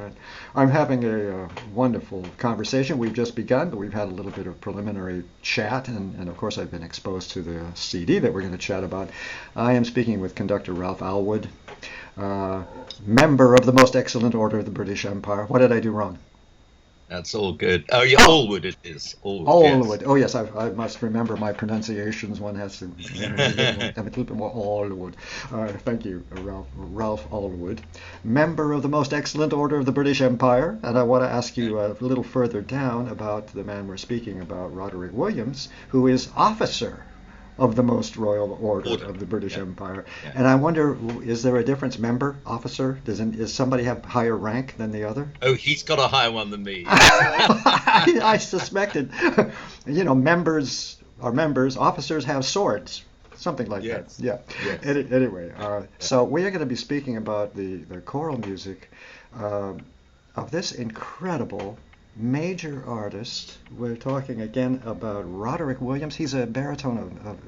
right. I'm having a wonderful conversation. We've just begun, but we've had a little bit of preliminary chat, and of course I've been exposed to the CD that we're going to chat about. I am speaking with conductor Ralph Allwood, member of the Most Excellent Order of the British Empire. What did I do wrong? That's all good. Oh, yeah, Oh, Allwood it is. Allwood, yes. Allwood. Oh yes, I must remember my pronunciations. One has to have a little bit more Allwood. Thank you, Ralph Allwood, member of the Most Excellent Order of the British Empire. And I want to ask you a little further down about the man we're speaking about, Roderick Williams, who is officer of the Most Royal Order Order. of the British Yeah, Empire. yeah. And I wonder, is there a difference, member, officer? Does somebody have higher rank than the other? Oh, he's got a higher one than me, yes. I suspected, members are members, officers have swords, something like that. Yes, Yeah. yes. Anyway, Yeah. so we are going to be speaking about the choral music uh, of this incredible major artist. We're talking again about Roderick Williams. He's a baritone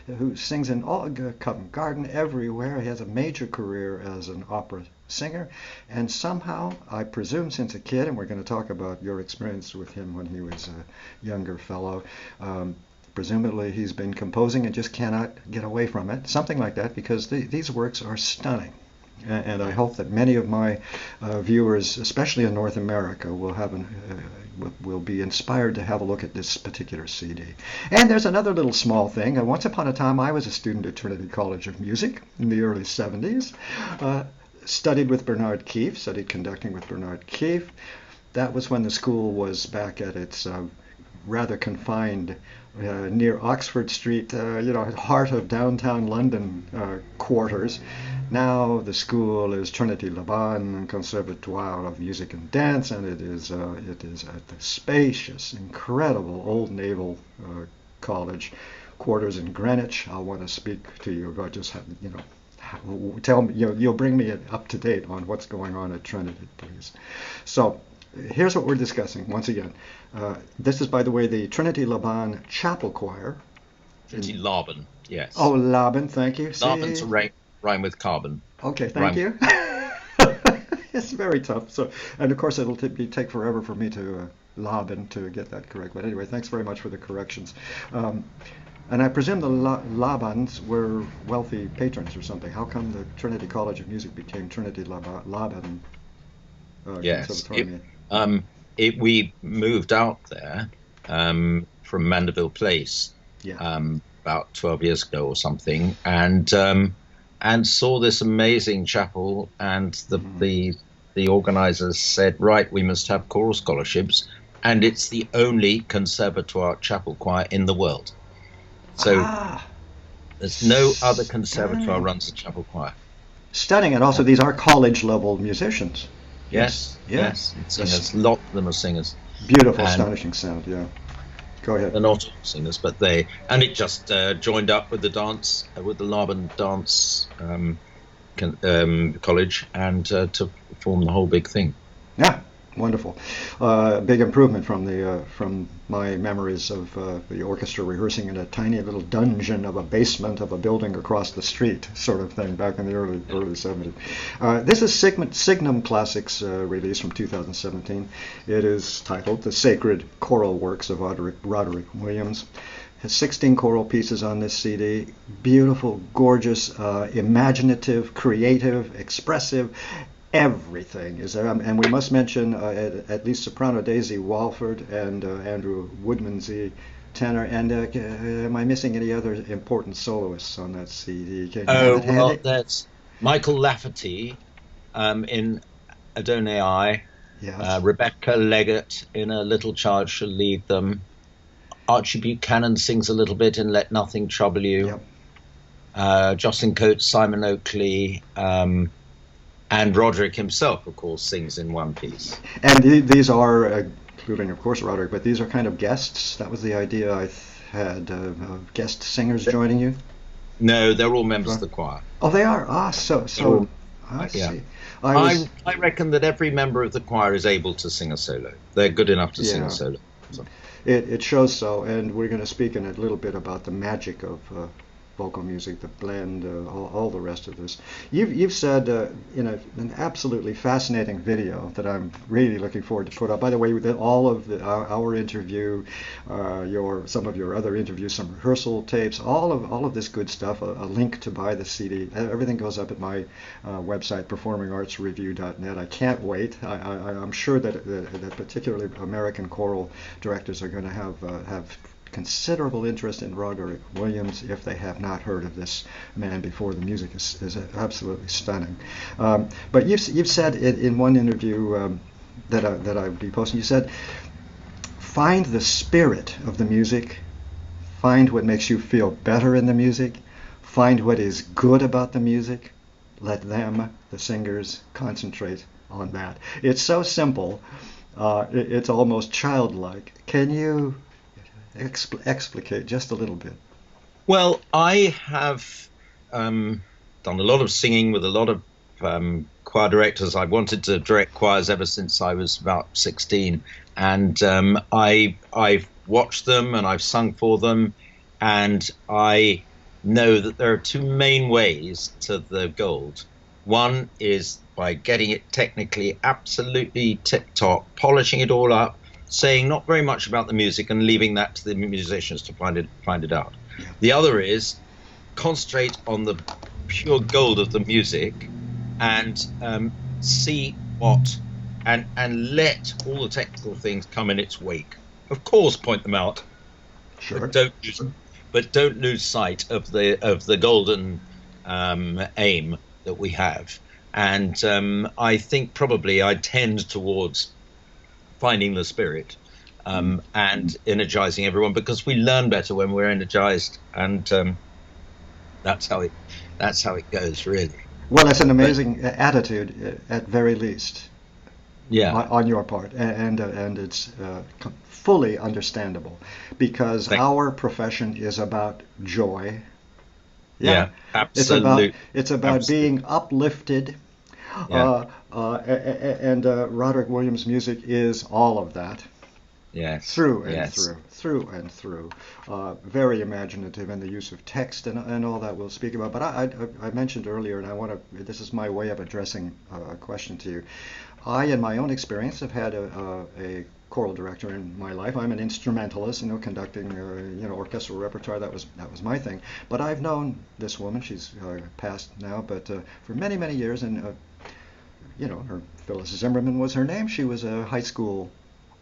who sings in all Covent Garden, everywhere. He has a major career as an opera singer, and somehow, I presume since a kid, and we're going to talk about your experience with him when he was a younger fellow, presumably he's been composing and just cannot get away from it, something like that, because these works are stunning. And I hope that many of my viewers, especially in North America, will be inspired to have a look at this particular CD. And there's another little small thing. Once upon a time, I was a student at Trinity College of Music in the early 70s. Studied with Bernard Keefe, studied conducting with Bernard Keefe. That was when the school was back at its rather confined near Oxford Street, heart of downtown London quarters. Now the school is Trinity Laban Conservatoire of Music and Dance, and it is at the spacious, incredible old naval college quarters in Greenwich. I want to speak to you about just tell me, you'll bring me up to date on what's going on at Trinity, please. So here's what we're discussing once again. This is, by the way, the Trinity Laban Chapel Choir. Trinity Laban, yes. Oh, Laban, thank you. Laban's See? a rhyme with carbon. Okay, thank Rhyme. you. It's very tough. So, and of course, it'll take forever for me to Laban to get that correct. But anyway, thanks very much for the corrections. And I presume the Labans were wealthy patrons or something. How come the Trinity College of Music became Trinity Laban Yes. Conservatorium? We moved out there from Mandeville Place Yeah. about 12 years ago or something, and saw this amazing chapel, and the organizers said, right, we must have choral scholarships, and it's the only conservatoire chapel choir in the world. So there's no other conservatoire runs a chapel choir. Stunning, and also these are college level musicians. Yes, Yes. singers. A lot of them are singers. Beautiful, And astonishing sound. Yeah. Go ahead. they're not all singers, but and it just joined up with the dance, with the Laban Dance College, and to form the whole big thing. Yeah, wonderful. Big improvement from my memories of the orchestra rehearsing in a tiny little dungeon of a basement of a building across the street, sort of thing, back in the early 70s. This is Signum Classics release from 2017. It is titled "The Sacred Choral Works of Roderick Williams." Has 16 choral pieces on this CD. Beautiful, gorgeous, imaginative, creative, expressive. Everything is there, and we must mention at least soprano Daisy Walford and Andrew Woodmansey tenor. And am I missing any other important soloists on that CD? Can you have it handy? There's Michael Lafferty in Adonai, Yes. Rebecca Leggett in A Little Child Shall Lead Them. Archie Buchanan sings a little bit in Let Nothing Trouble You. Yep. Jocelyn Coates, Simon Oakley, and Roderick himself, of course, sings in one piece. And these are, including, of course, Roderick, but these are kind of guests. That was the idea I had, of guest singers joining you? No, they're all members of the choir. Oh, they are? So I Yeah. see. I reckon that every member of the choir is able to sing a solo. They're good enough to sing Yeah. a solo. So. It shows so, and we're going to speak in a little bit about the magic of vocal music, the blend, all the rest of this. You've said in an absolutely fascinating video that I'm really looking forward to put up. By the way, with all of our interview, some of your other interviews, some rehearsal tapes, all of this good stuff, a link to buy the CD, everything goes up at my website, performingartsreview.net. I can't wait. I'm sure that particularly American choral directors are going to have considerable interest in Roderick Williams if they have not heard of this man before. The music is absolutely stunning. But you've said in one interview that I would be posting, you said, find the spirit of the music, find what makes you feel better in the music, find what is good about the music, let them, the singers, concentrate on that. It's so simple, it's almost childlike. Can you explicate just a little bit? Well, I have done a lot of singing with a lot of choir directors. I wanted to direct choirs ever since I was about 16, and I've watched them and I've sung for them, and I know that there are two main ways to the gold. One is by getting it technically absolutely tip-top, polishing it all up, saying not very much about the music and leaving that to the musicians to find it out. Yeah. The other is concentrate on the pure gold of the music and see what and let all the technical things come in its wake. Of course, point them out. Sure. But don't lose sight of the golden aim that we have. And I think probably I tend towards finding the spirit and energizing everyone, because we learn better when we're energized, and that's how it goes, really. Well, it's an amazing attitude, at very least. Yeah. On your part, and it's fully understandable, because our profession is about joy. Yeah, absolutely. It's about being uplifted. Yeah. And Roderick Williams' music is all of that. Yes. Through and through. Very imaginative in the use of text and all that we'll speak about. But I mentioned earlier, and this is my way of addressing a question to you. I, in my own experience, have had a choral director in my life. I'm an instrumentalist, conducting, orchestral repertoire. That was my thing. But I've known this woman. She's passed now, but for many, many years, and her Phyllis Zimmerman was her name. She was a high school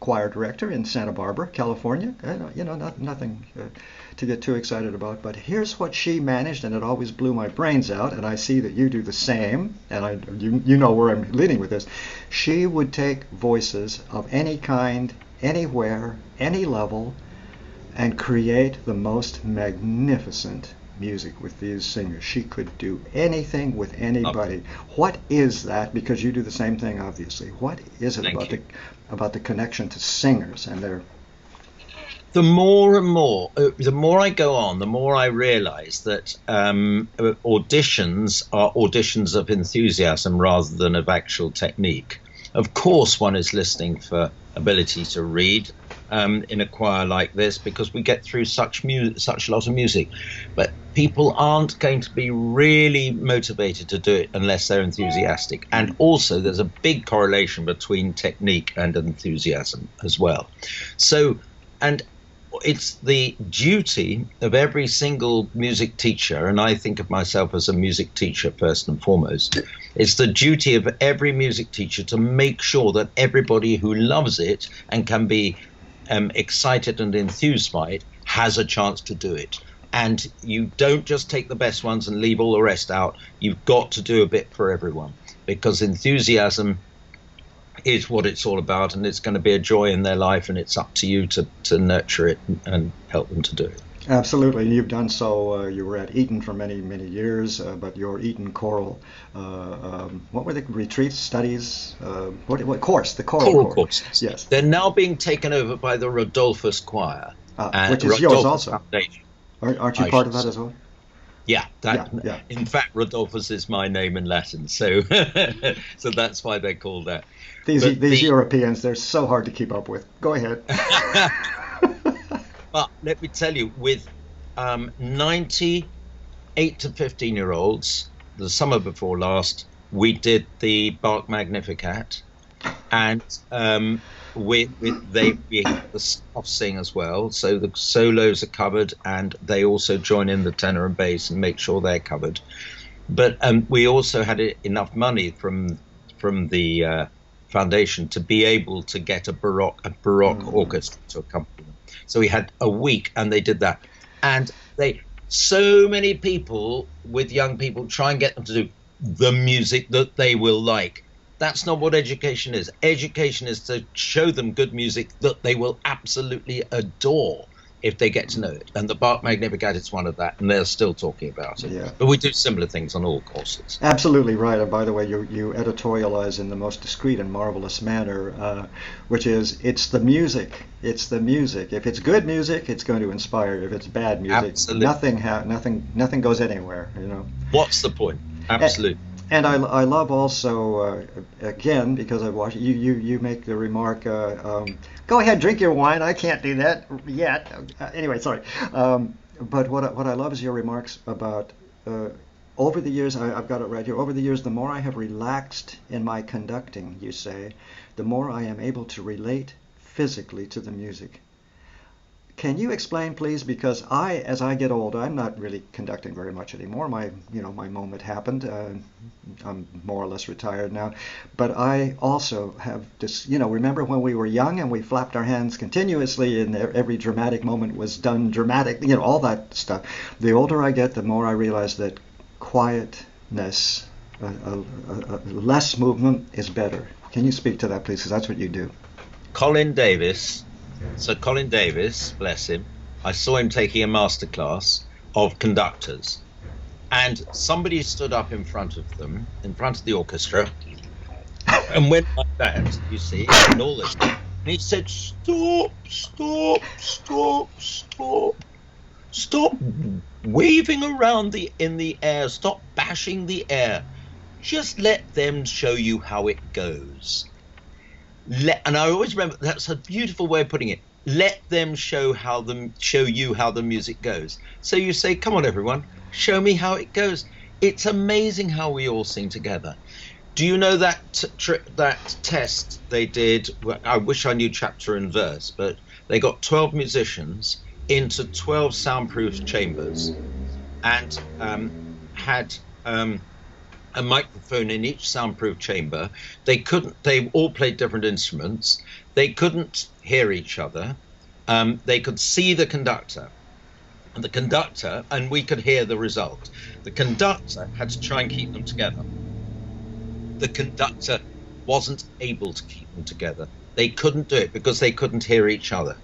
choir director in Santa Barbara, California. Nothing to get too excited about. But here's what she managed, and it always blew my brains out. And I see that you do the same. And you know where I'm leading with this. She would take voices of any kind, anywhere, any level, and create the most magnificent music with these singers. She could do anything with anybody. Okay. What is that? Because you do the same thing, obviously. What is it about the connection to singers and their... The more and more, the more I go on, the more I realize that auditions are auditions of enthusiasm rather than of actual technique. Of course, one is listening for ability to read in a choir like this, because we get through such a lot of music. But people aren't going to be really motivated to do it unless they're enthusiastic. And also, there's a big correlation between technique and enthusiasm as well. So, and it's the duty of every single music teacher, and I think of myself as a music teacher first and foremost, it's the duty of every music teacher to make sure that everybody who loves it and can be excited and enthused by it has a chance to do it. And you don't just take the best ones and leave all the rest out. You've got to do a bit for everyone, because enthusiasm is what it's all about, and it's going to be a joy in their life, and it's up to you to nurture it and help them to do it. Absolutely, and you've done so. You were at Eton for many, many years, but your Eton choral, what were the retreats, studies, what course? The choral course. Yes. They're now being taken over by the Rodolphus Choir. Which is yours also. Foundation. Aren't you part of that as well? Yeah, yeah. In fact, Rodolphus is my name in Latin, so so that's why they're called that. These Europeans, they're so hard to keep up with. Go ahead. But let me tell you, with 90 8 to 15-year-olds, the summer before last, we did the Bach Magnificat, and we have the staff sing as well, so the solos are covered, and they also join in the tenor and bass and make sure they're covered. But we also had enough money from the foundation to be able to get a baroque orchestra to accompany them. So we had a week, and they did that, and so many people with young people try and get them to do the music that they will like. That's not what education is. Education is to show them good music that they will absolutely adore if they get to know it. And the Bach Magnificat is one of that, and they're still talking about it. Yeah. But we do similar things on all courses. Absolutely right. And by the way, you editorialize in the most discreet and marvelous manner, which is it's the music. It's the music. If it's good music, it's going to inspire. If it's bad music, Absolutely. nothing goes anywhere. What's the point? Absolutely. And I love also, again, because I watch you make the remark, go ahead, drink your wine. I can't do that yet. Anyway, sorry. But what I love is your remarks about over the years, I've got it right here, over the years, the more I have relaxed in my conducting, you say, the more I am able to relate physically to the music. Can you explain, please? Because as I get older, I'm not really conducting very much anymore. My moment happened. I'm more or less retired now. But I also have this, remember when we were young and we flapped our hands continuously and every dramatic moment was done dramatic, all that stuff. The older I get, the more I realize that quietness, less movement is better. Can you speak to that, please? Because that's what you do. Sir Colin Davis, bless him, I saw him taking a masterclass of conductors, and somebody stood up in front of them, in front of the orchestra, and went like that, you see, and all this. And he said, stop, stop, stop, stop. Stop waving around in the air. Stop bashing the air. Just let them show you how it goes. And I always remember that's a beautiful way of putting it. Let them show you how the music goes. So you say, come on, everyone, show me how it goes. It's amazing how we all sing together. Do you know that test they did? Well, I wish I knew chapter and verse, but they got 12 musicians into 12 soundproof chambers and had a microphone in each soundproof chamber. They all played different instruments. They couldn't hear each other. They could see the conductor. And we could hear the result. The conductor had to try and keep them together. The conductor wasn't able to keep them together. They couldn't do it because they couldn't hear each other.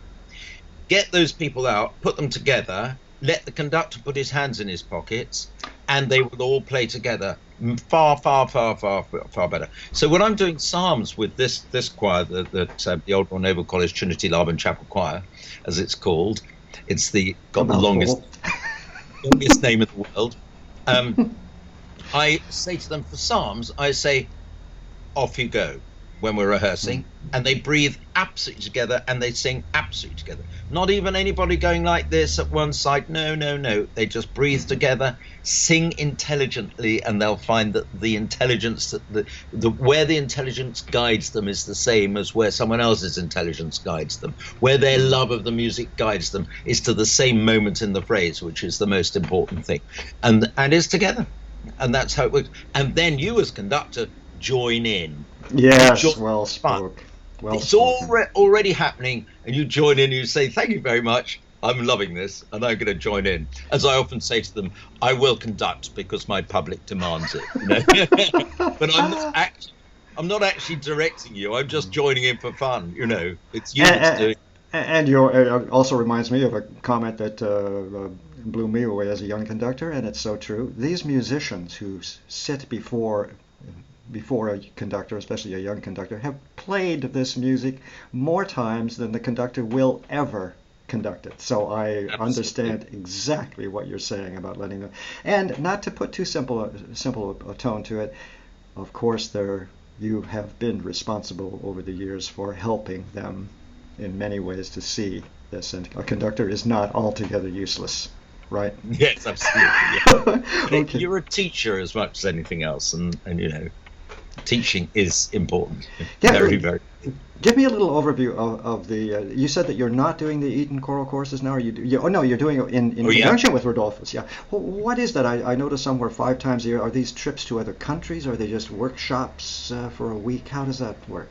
Get those people out, put them together, let the conductor put his hands in his pockets, and they would all play together far, far, far, far, far better. So when I'm doing psalms with this choir, the Old Royal Naval College Trinity Laban Chapel Choir, as it's called, it's got the longest name in the world. I say to them for psalms, I say, off you go, when we're rehearsing, and they breathe absolutely together and they sing absolutely together. Not even anybody going like this at one side. No. They just breathe together, sing intelligently, and they'll find that the intelligence, where the intelligence guides them is the same as where someone else's intelligence guides them. Where their love of the music guides them is to the same moment in the phrase, which is the most important thing, and it's together, and that's how it works. And then you as conductor join in. Yes, well spoken. It's already happening, and you join in and you say, thank you very much, I'm loving this, and I'm going to join in. As I often say to them, I will conduct because my public demands it. But I'm not actually directing you, I'm just joining in for fun. It's you that's doing it. And it also reminds me of a comment that blew me away as a young conductor, and it's so true. These musicians who sit before a conductor, especially a young conductor, have played this music more times than the conductor will ever conduct it. So I understand exactly what you're saying about letting them. And not to put too simple a tone to it, of course, you have been responsible over the years for helping them in many ways to see this. And a conductor is not altogether useless. right? Yes, absolutely. Yeah. Okay. You're a teacher as much as anything else, and you know, teaching is important. Yeah, Very, very. give me a little overview of the. You said that you're not doing the Eton choral courses now. Or oh no, you're doing it in Oh yeah. conjunction with Rodolphus. Yeah. What is that? I noticed somewhere 5 times a year. Are these trips to other countries? Or are they just workshops for a week? How does that work?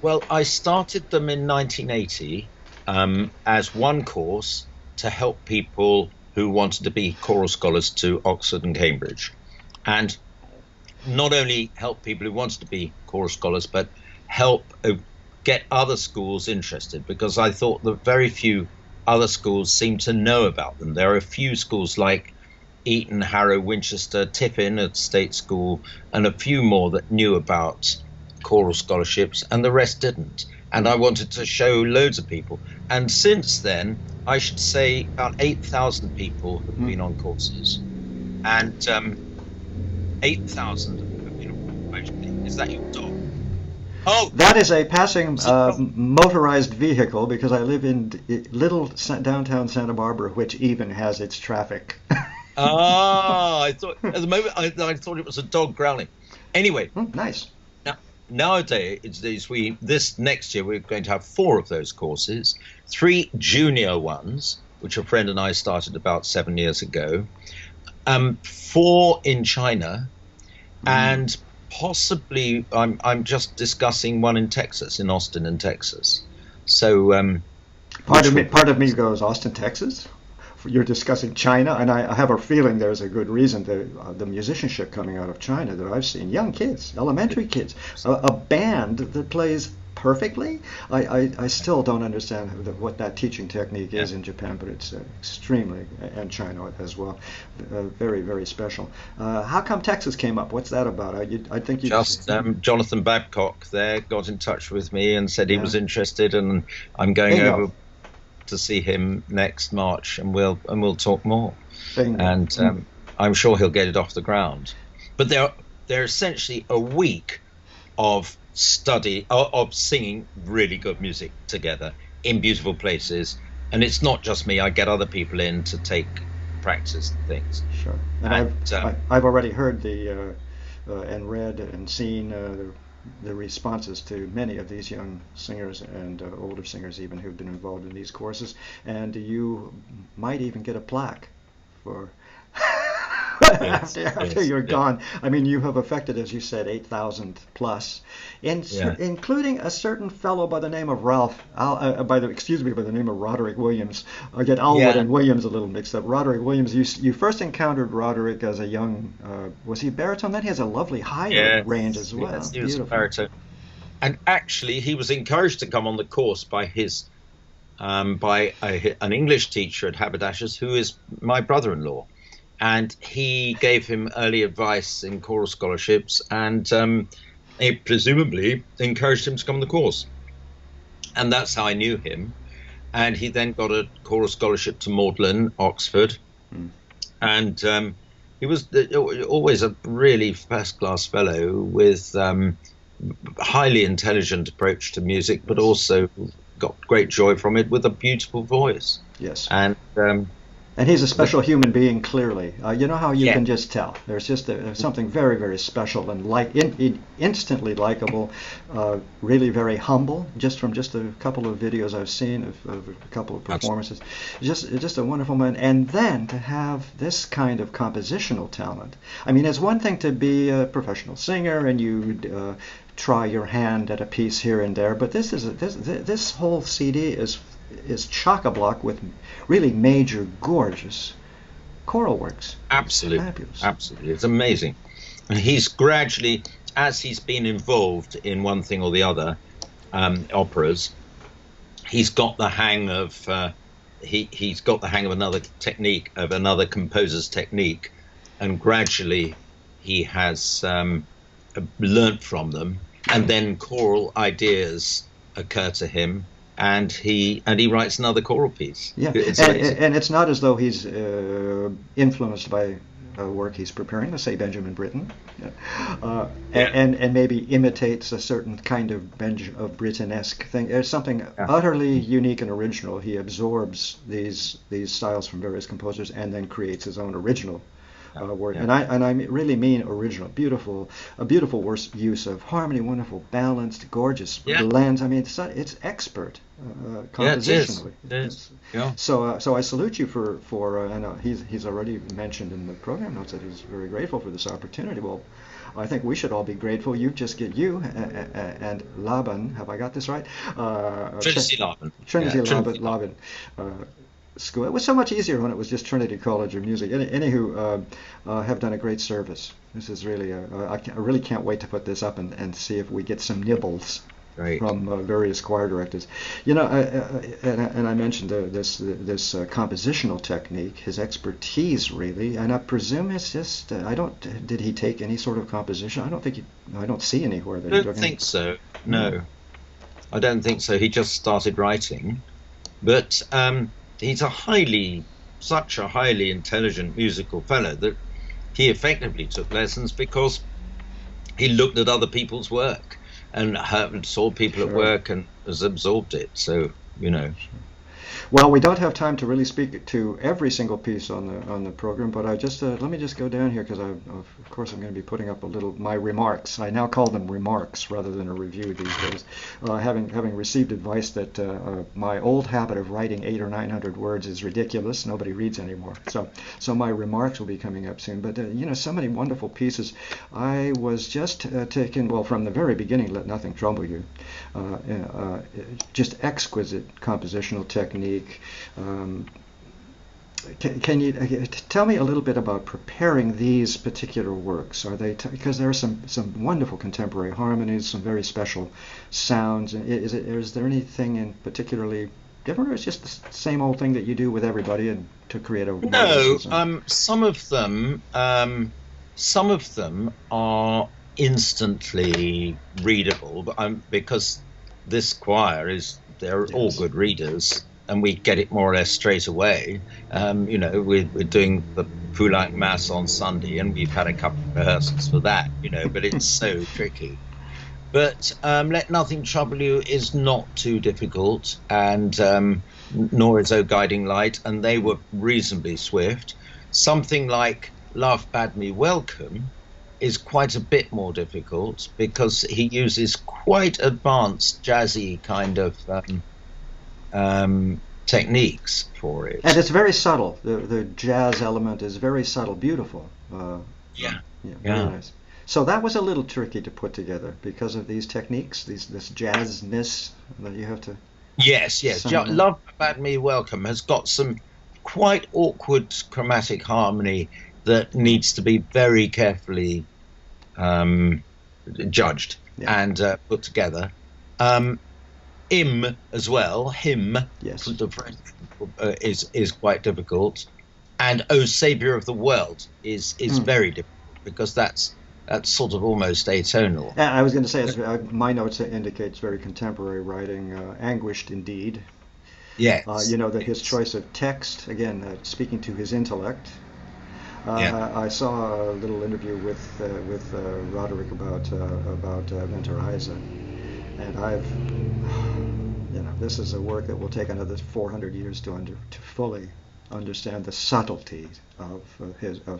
Well, I started them in 1980 as one course to help people who wanted to be choral scholars to Oxford and Cambridge, and not only help people who wanted to be choral scholars, but help get other schools interested, because I thought that very few other schools seem to know about them. There are a few schools like Eton, Harrow, Winchester, Tiffin at State School, and a few more that knew about choral scholarships, and the rest didn't. And I wanted to show loads of people. And since then, I should say about 8,000 people have been on courses. And 8,000 have been on courses. Is that your dog? Oh, That is a passing motorized vehicle because I live in little downtown Santa Barbara, which even has its traffic. I thought at the moment I thought it was a dog growling. Anyway, Nice. nowadays this next year we're going to have 4 of those courses, 3 junior ones, which a friend and I started about 7 years ago, 4 in China, and possibly I'm just discussing one in Texas, in Austin, in Texas. So Part of me goes, Austin, Texas? You're discussing China, and I have a feeling there's a good reason. The musicianship coming out of China that I've seen, young kids, elementary kids, a band that plays perfectly. I still don't understand what that teaching technique is in Japan, but it's extremely, and China as well, very, very special. How come Texas came up? What's that about? I think you just Jonathan Babcock there got in touch with me and said he was interested, and I'm going Bingo. over to see him next March, and we'll talk more. Bingo. And I'm sure he'll get it off the ground. But they're essentially a week of study of singing really good music together in beautiful places, and it's not just me. I get other people in to take practice and things. Sure. And I've already heard and read and seen the responses to many of these young singers and older singers even who've been involved in these courses, and you might even get a plaque for after you're gone. I mean, you have affected, as you said, 8,000 plus, including a certain fellow by the name of by the name of Roderick Williams. I get Allwood and Williams a little mixed up. Roderick Williams, you first encountered Roderick as a young, was he baritone? Then he has a lovely high range as well. Yes, he was a baritone. And actually, he was encouraged to come on the course by his an English teacher at Haberdashers, who is my brother-in-law. And he gave him early advice in choral scholarships, and he presumably encouraged him to come on the course. And that's how I knew him. And he then got a choral scholarship to Magdalen, Oxford. And he was always a really first-class fellow with highly intelligent approach to music, but also got great joy from it, with a beautiful voice. Yes. And he's a special human being, clearly. You know how you can just tell. There's just something very, very special and instantly likable, really very humble, just from a couple of videos I've seen of a couple of performances. Just a wonderful man. And then to have this kind of compositional talent. I mean, it's one thing to be a professional singer and you try your hand at a piece here and there, but this whole CD is chock-a-block with really major, gorgeous choral works. Absolutely. Fabulous. Absolutely. It's amazing. And he's gradually, as he's been involved in one thing or the other, operas, he's got the hang of he's got the hang of another technique, of another composer's technique, and gradually he has learnt from them, and then choral ideas occur to him, and he writes another choral piece. Yeah, and it's not as though he's influenced by work he's preparing, let's say Benjamin Britten, and maybe imitates a certain kind of Britten-esque thing. There's something utterly unique and original. He absorbs these styles from various composers and then creates his own original work. And I really mean original, a beautiful use of harmony, wonderful, balanced, gorgeous blends. I mean, it's expert compositionally. It is. Yeah. So I salute you for and he's already mentioned in the program notes that he's very grateful for this opportunity. Well, I think we should all be grateful. You and Laban, have I got this right? Trinity Laban. Trinity Laban. School. It was so much easier when it was just Trinity College of Music. Anywho, have done a great service. This is really, I really can't wait to put this up and see if we get some nibbles from various choir directors. And I mentioned this compositional technique, his expertise really, and I presume it's just, did he take any sort of composition? I don't see anywhere that he took I don't think so, no. I don't think so. He just started writing, but he's such a highly intelligent musical fellow that he effectively took lessons because he looked at other people's work and saw people at work and has absorbed it. So, Well, we don't have time to really speak to every single piece on the program, but I just let me just go down here because of course I'm going to be putting up my remarks. I now call them remarks rather than a review these days. Having received advice that my old habit of writing 800 or 900 words is ridiculous. Nobody reads anymore. So my remarks will be coming up soon. But so many wonderful pieces. I was just taken from the very beginning. Let nothing trouble you. Just exquisite compositional technique. Can you tell me a little bit about preparing these particular works? Are they because there are some wonderful contemporary harmonies, some very special sounds? Is there anything in particularly different, or is it just the same old thing that you do with everybody and to create a? No, some of them are instantly readable, but because this choir they're all good readers. And we get it more or less straight away. We're doing the Poulenc Mass on Sunday, and we've had a couple of rehearsals for that, but it's so tricky. But Let Nothing Trouble You is not too difficult, and nor is O Guiding Light, and they were reasonably swift. Something like Love Bade Me Welcome is quite a bit more difficult because he uses quite advanced jazzy kind of techniques for it, and it's very subtle. The jazz element is very subtle, beautiful. Very nice. So that was a little tricky to put together because of these techniques, this jazzness that you have to. Yes. Love Bade Me Welcome has got some quite awkward chromatic harmony that needs to be very carefully judged and put together. Hymn as well. Hymn, yes. The French is quite difficult, and O Saviour of the World is very difficult because that's sort of almost atonal. I was going to say, my notes indicate it's very contemporary writing, anguished indeed. Yes. That his choice of text, again, speaking to his intellect. I saw a little interview with Roderick about Venturaiza. And this is a work that will take another 400 years to fully understand the subtlety of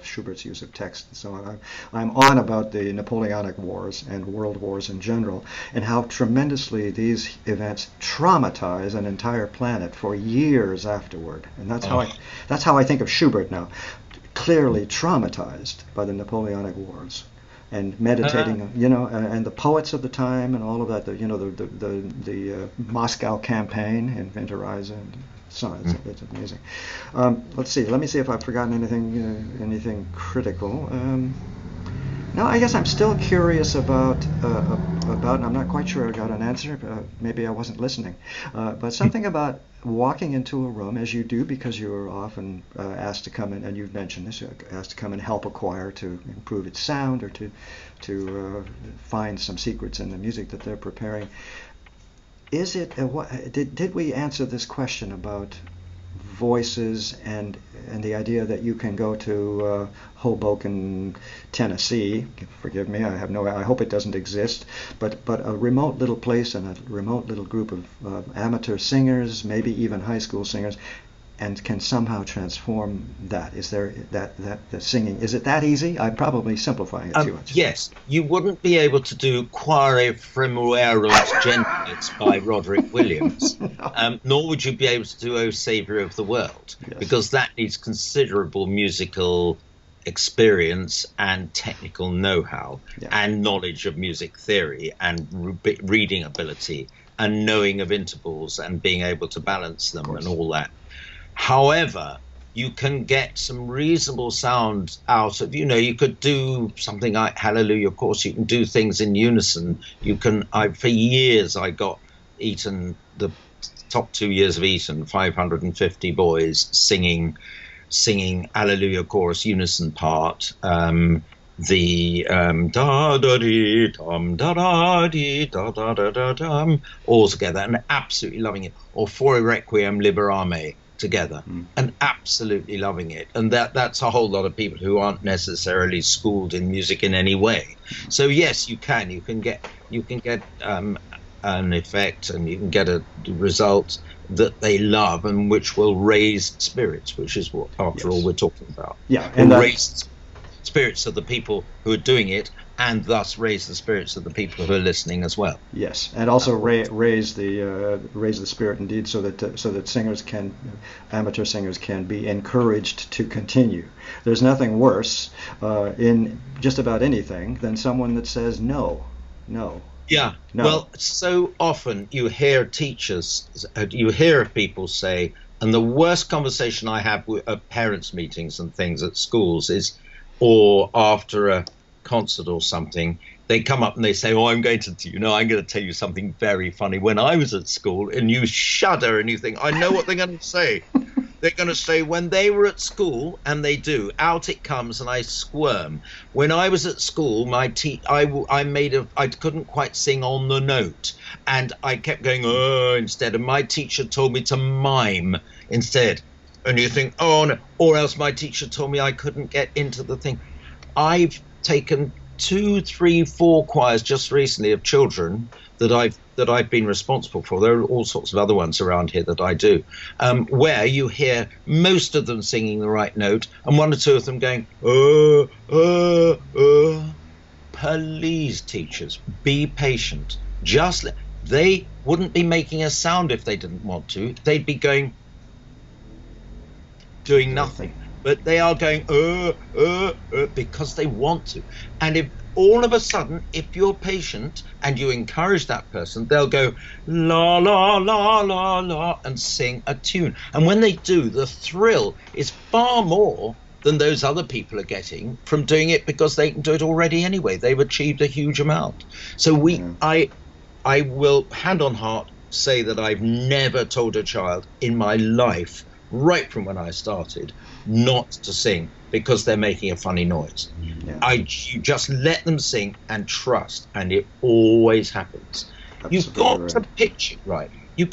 Schubert's use of text. And so I'm on about the Napoleonic Wars and world wars in general, and how tremendously these events traumatize an entire planet for years afterward. And that's how I think of Schubert now, clearly traumatized by the Napoleonic Wars. And meditating, and the poets of the time and all of that, the Moscow campaign and Venturaiza, and so it's amazing. Let's see. Let me see if I've forgotten anything critical. No, I guess I'm still curious about, and I'm not quite sure I got an answer. Maybe I wasn't listening. But something about walking into a room, as you do, because you're often asked to come in, and you've mentioned this, you're asked to come and help a choir to improve its sound or to find some secrets in the music that they're preparing. Is it did we answer this question about voices and the idea that you can go to Hoboken, Tennessee. Forgive me, I hope it doesn't exist, but a remote little place and a remote little group of amateur singers, maybe even high school singers, and can somehow transform that. Is there that the singing? Is it that easy? I'm probably simplifying it too much. Yes, you wouldn't be able to do Quare Fremuerunt Gentilis by Roderick Williams, No. nor would you be able to do O Saviour of the World, Yes. because that needs considerable musical experience and technical know-how Yeah. and knowledge of music theory and reading ability and knowing of intervals and being able to balance them and all that. However, you can get some reasonable sound out of, you could do something like Hallelujah. Of course, you can do things in unison. For years, I got Eton, the top 2 years of Eton, 550 boys singing Hallelujah chorus unison part. The da da dee dum da da dee da da da da dum all together and absolutely loving it, or For Requiem Liberame together and absolutely loving it. And that's a whole lot of people who aren't necessarily schooled in music in any way. So yes, you can get an effect, and you can get a result that they love and which will raise spirits, which is what after all we're talking about. Yeah, and raise spirits of the people who are doing it, and thus raise the spirits of the people who are listening as well. Yes, and also raise the spirit indeed, so that amateur singers can be encouraged to continue. There's nothing worse in just about anything than someone that says no. Yeah. No. Well, so often you hear people say, and the worst conversation I have at parents' meetings and things at schools is, or after a concert or something, they come up and they say, I'm going to tell you something very funny. When I was at school, and you shudder and you think, I know what they're going to say. They're going to say, when they were at school, and they do, out it comes, and I squirm. When I was at school, I couldn't quite sing on the note, and I kept going, instead, and my teacher told me to mime instead. And you think, oh no, or else my teacher told me I couldn't get into the thing. I've taken 2, 3, 4 choirs just recently of children that I've been responsible for. There are all sorts of other ones around here that I do, where you hear most of them singing the right note and 1 or 2 of them going, Please, teachers, be patient. They wouldn't be making a sound if they didn't want to. They'd be doing nothing. But they are going, because they want to. And if all of a sudden, if you're patient and you encourage that person, they'll go, la, la, la, la, la, and sing a tune. And when they do, the thrill is far more than those other people are getting from doing it, because they can do it already anyway. They've achieved a huge amount. So I will, hand on heart, say that I've never told a child in my life, right from when I started, not to sing because they're making a funny noise. Yeah. You just let them sing and trust, and it always happens. Absolutely. You've got to pitch it right. You've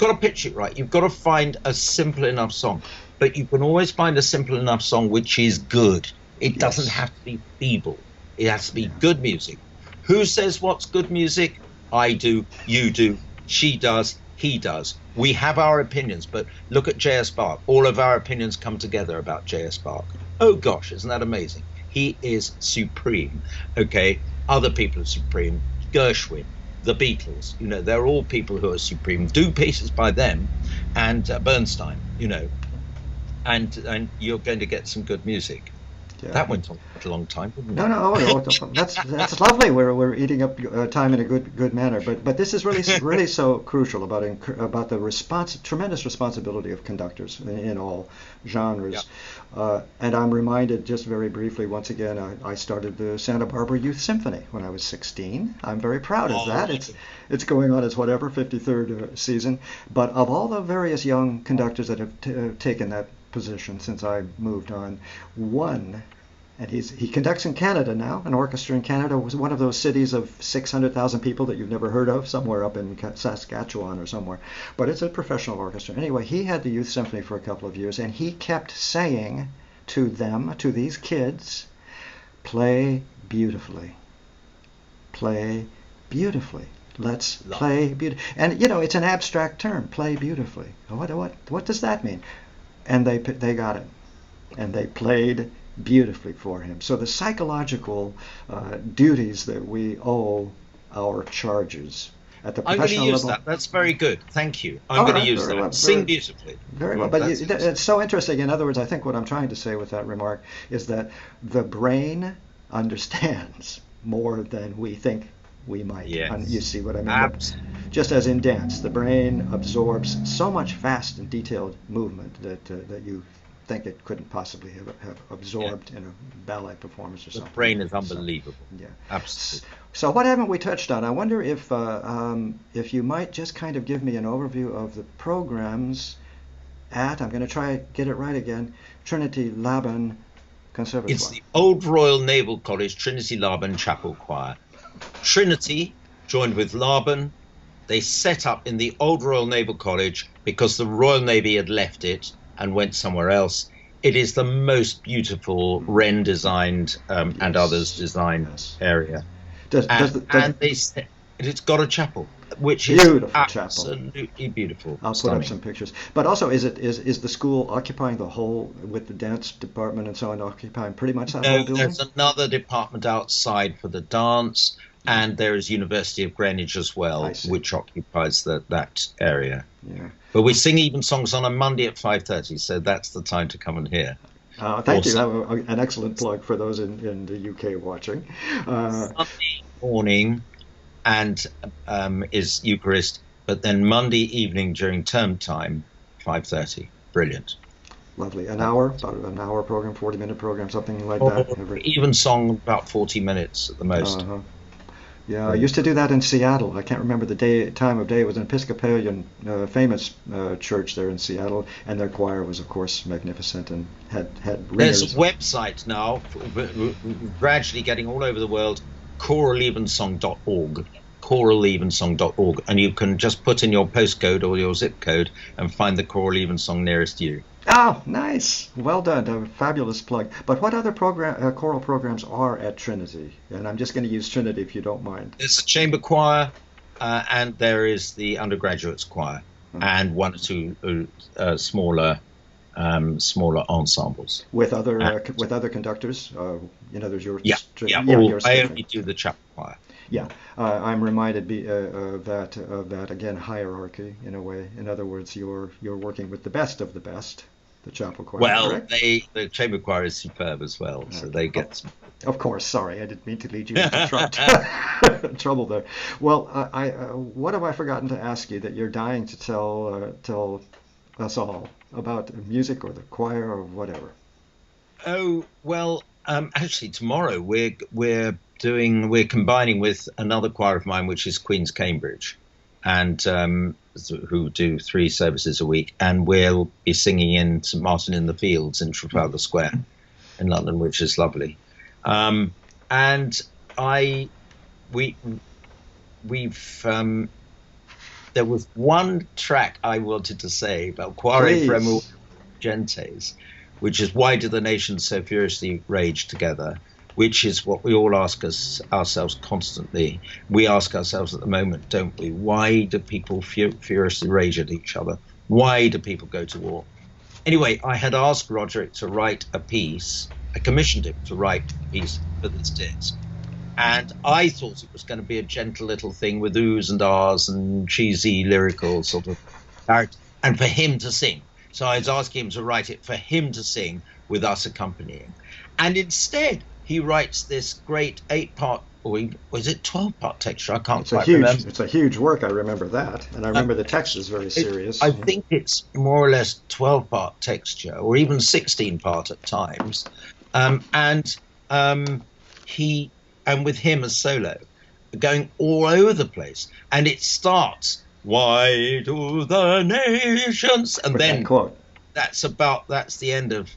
got to find a simple enough song, but you can always find a simple enough song which is good. It doesn't have to be feeble. It has to be good music. Who says what's good music? I do, you do, she does, he does. We have our opinions, but look at J.S. Bach. All of our opinions come together about J.S. Bach. Oh gosh, isn't that amazing? He is supreme. Okay, other people are supreme. Gershwin, the Beatles, they're all people who are supreme. Do pieces by them, and Bernstein, and you're going to get some good music. Yeah. That went on a long time, didn't it? No, that's lovely. We're eating up time in a good manner. But this is really so crucial about the tremendous responsibility of conductors in all genres. Yeah. And I'm reminded just very briefly once again. I started the Santa Barbara Youth Symphony when I was 16. I'm very proud of that. It's going on its 53rd season. But of all the various young conductors that have taken that position since I moved on, one And he conducts in Canada now. An orchestra in Canada was one of those cities of 600,000 people that you've never heard of, somewhere up in Saskatchewan or somewhere. But it's a professional orchestra. Anyway, he had the youth symphony for a couple of years, and he kept saying to them, to these kids, play beautifully. Play beautifully. Let's play beautifully. And it's an abstract term, play beautifully. What does that mean? And they got it. And they played beautifully for him. So the psychological duties that we owe our charges at the I'm professional going to use level. that. That's very good. Thank you. I'm going to use that. Well, Sing beautifully. Very well. But it's so interesting. In other words, I think what I'm trying to say with that remark is that the brain understands more than we think we might. Yes. You see what I mean? Absolutely. Just as in dance, the brain absorbs so much fast and detailed movement that you think it couldn't possibly have absorbed in a ballet performance or something. The brain is unbelievable. So, yeah. Absolutely. So what haven't we touched on? I wonder if you might just kind of give me an overview of the programs at, I'm going to try get it right again, Trinity Laban Conservatoire. It's the Old Royal Naval College Trinity Laban Chapel Choir. Trinity joined with Laban. They set up in the Old Royal Naval College because the Royal Navy had left it and went somewhere else. It is the most beautiful Wren designed and others designed area. It's got a chapel, which beautiful is absolutely beautiful. I'll put up some pictures. But also, is the school occupying the whole, with the dance department and so on, occupying pretty much that whole building? There's another department outside for the dance, and there is University of Greenwich as well, which occupies that area. Yeah. But we sing even songs on a Monday at 5:30, so that's the time to come and hear. Thank you. An excellent plug for those in the UK watching. Sunday morning and is Eucharist, but then Monday evening during term time, 5:30. Brilliant. Lovely. About an hour program, 40-minute program, something like that. Even song about 40 minutes at the most. Yeah, I used to do that in Seattle. I can't remember the time of day. It was an Episcopalian famous church there in Seattle, and their choir was, of course, magnificent and had ringers. There's a website now, gradually getting all over the world, choralevensong.org, choralevensong.org, and you can just put in your postcode or your zip code and find the choral evensong nearest you. Oh, nice. Well done. A fabulous plug. But what other choral programs are at Trinity? And I'm just going to use Trinity if you don't mind. There's a chamber choir, and there is the undergraduates choir, and one or two smaller ensembles. With other conductors? There's your... I only do the chapel choir. Yeah, I'm reminded of that again, hierarchy in a way. In other words, you're working with the best of the best, the chapel choir. Well, correct? the chamber choir is superb as well, so they get. Of course, sorry, I didn't mean to lead you into trouble there. Well, what have I forgotten to ask you that you're dying to tell us all about music or the choir or whatever? Oh well, actually, tomorrow we're combining with another choir of mine, which is Queen's Cambridge, and who do 3 services a week, and we'll be singing in St Martin in the Fields in Trafalgar Square in London, which is lovely. And there was one track I wanted to say about Quare Fremur Gentes, which is why do the nations so furiously rage together, which is what we all ask ourselves constantly. We ask ourselves at the moment, don't we? Why do people furiously rage at each other? Why do people go to war? Anyway, I had asked Roderick to write a piece. I commissioned him to write a piece for this disc. And I thought it was going to be a gentle little thing with oohs and ahs and cheesy lyrical sort of character, and for him to sing. So I was asking him to write it for him to sing with us accompanying. And instead, he writes this great 8-part, or was it 12-part texture? I can't quite remember. It's a huge work, I remember that. And I remember the text is very serious. I think it's more or less 12-part texture, or even 16-part at times. And with him as solo, going all over the place. And it starts, why do the nations? And that's the end of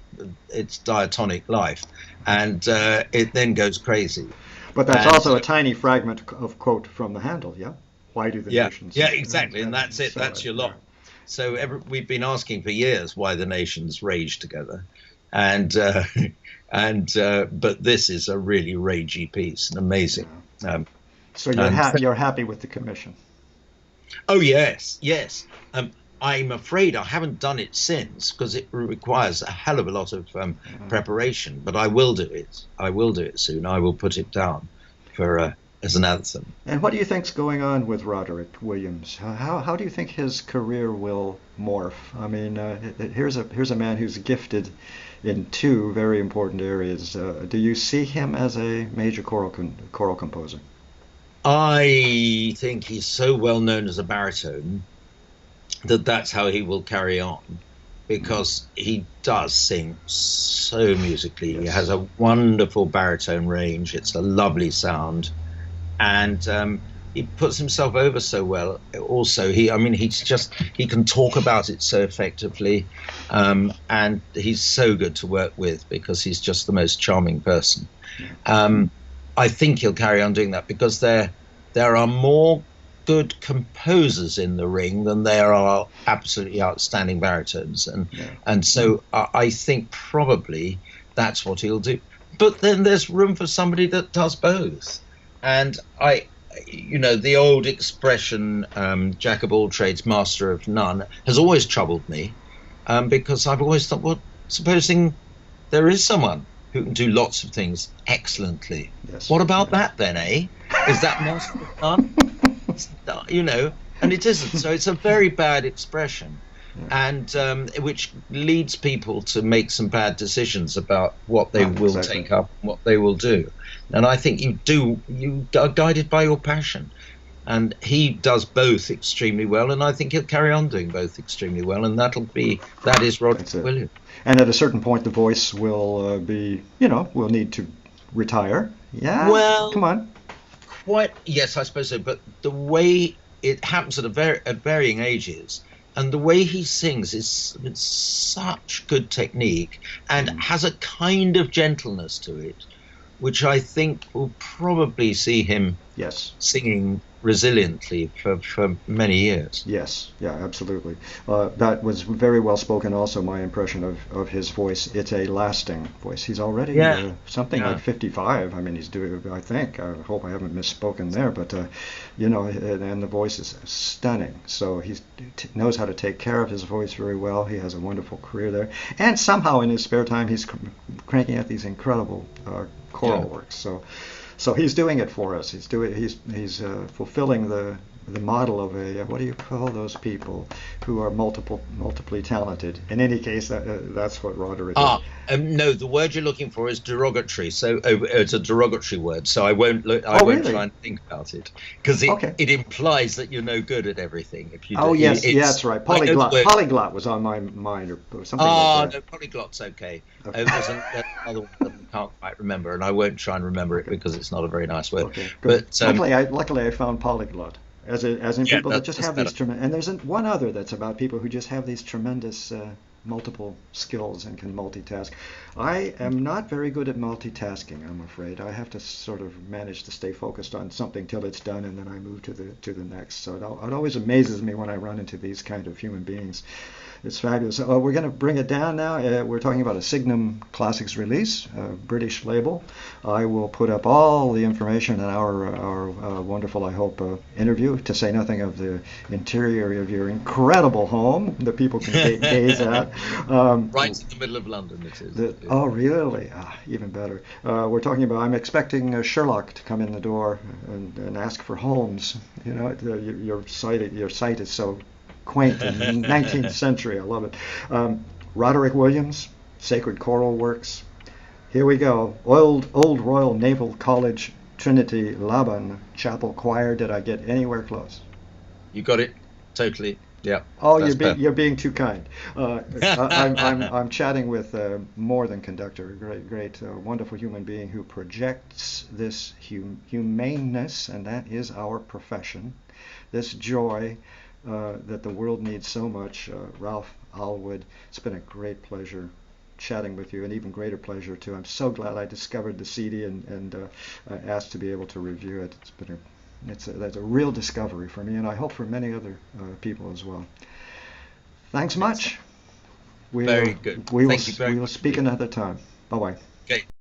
its diatonic life, and it then goes crazy. But that's And also a tiny fragment of quote from the Handel, yeah? Why do the yeah, nations? yeah, exactly, and that's it. So, That's your yeah. lot. So we've been asking for years why the nations rage together, and but this is a really ragey piece and amazing. Yeah. Um, So and you're happy with the commission? oh yes, yes. I'm afraid I haven't done it since because it requires a hell of a lot of preparation. But I will do it. I will do it soon. I will put it down for as an anthem. And what do you think's going on with Roderick Williams? How do you think his career will morph? I mean, here's a man who's gifted in two very important areas. Do you see him as a major choral composer? I think he's so well known as a baritone that that's how he will carry on because he does sing so musically. He has Yes. a wonderful baritone range. It's a lovely sound, and he puts himself over so well. Also, I mean, he can talk about it so effectively, and he's so good to work with because he's just the most charming person. Um, I think he'll carry on doing that because there are more good composers in the ring than there are absolutely outstanding baritones, Yeah. and so I think probably that's what he'll do. But then there's room for somebody that does both, and the old expression, "Jack of all trades, master of none," has always troubled me, because I've always thought, well, supposing there is someone who can do lots of things excellently, Yes. what about Yeah. that then, eh? Is that master of none? And it isn't. So it's a very bad expression, Yeah. and which leads people to make some bad decisions about what they will Exactly. take up, and what they will do. And I think you are guided by your passion, and he does both extremely well, and I think he'll carry on doing both extremely well, and that is Roderick That's it. Williams. And at a certain point, the voice will will need to retire. Yeah. Come Well, on. quite yes, I suppose so. But the way it happens at varying ages, and the way he sings is with such good technique and Mm. has a kind of gentleness to it, which I think will probably see him Yes. singing resiliently for many years. Yes, yeah, absolutely. That was very well spoken. Also, my impression of his voice, it's a lasting voice. He's already Yeah, something like yeah. 55. I mean, he's doing, I think. I hope I haven't misspoken there, but, and the voice is stunning. So he knows how to take care of his voice very well. He has a wonderful career there. And somehow in his spare time, he's cranking out these incredible choral Yeah. works. So he's doing it for us. He's fulfilling the model of a what do you call those people who are multiply talented? In any case, that's what Roderick is. No, the word you're looking for is derogatory. So it's a derogatory word. So I Oh, won't try really? and think about it because Okay. it implies that you're no good at everything. If you do, Oh yes, yeah, it's that's right. I know the Polyglot. word. Polyglot was on my mind, or something like No, polyglot's okay. that. There's another one that I can't quite remember, and I won't try and remember it Okay. because it's not a very nice word. Okay, good. But Luckily, I found polyglot, as in yeah, people that just that's have better. these tremendous. And there's one other that's about people who just have these tremendous multiple skills and can multitask. I am not very good at multitasking, I'm afraid. I have to sort of manage to stay focused on something till it's done, and then I move to the next. So it always amazes me when I run into these kind of human beings. It's fabulous. We're going to bring it down now. We're talking about a Signum Classics release, a British label. I will put up all the information in our wonderful, I hope, interview, to say nothing of the interior of your incredible home that people can gaze at. Right in the middle of London, it is. Oh, really? Even better. We're talking about, I'm expecting Sherlock to come in the door and ask for Holmes. You know, your site is so quaint and 19th century. I love it. Roderick Williams, Sacred Choral Works. Here we go. Old Royal Naval College, Trinity Laban Chapel Choir. Did I get anywhere close? You got it totally. Yeah, Oh, that's perfect. you're being too kind. I'm chatting with more than conductor, a great, wonderful human being who projects this humaneness, and that is our profession, this joy that the world needs so much. Ralph Allwood. It's been a great pleasure chatting with you, an even greater pleasure too. I'm so glad I discovered the CD and asked to be able to review it. That's a real discovery for me, and I hope for many other people as well. Thanks much. Very good. We Thank you very will much speak indeed. another time. Bye bye. Okay.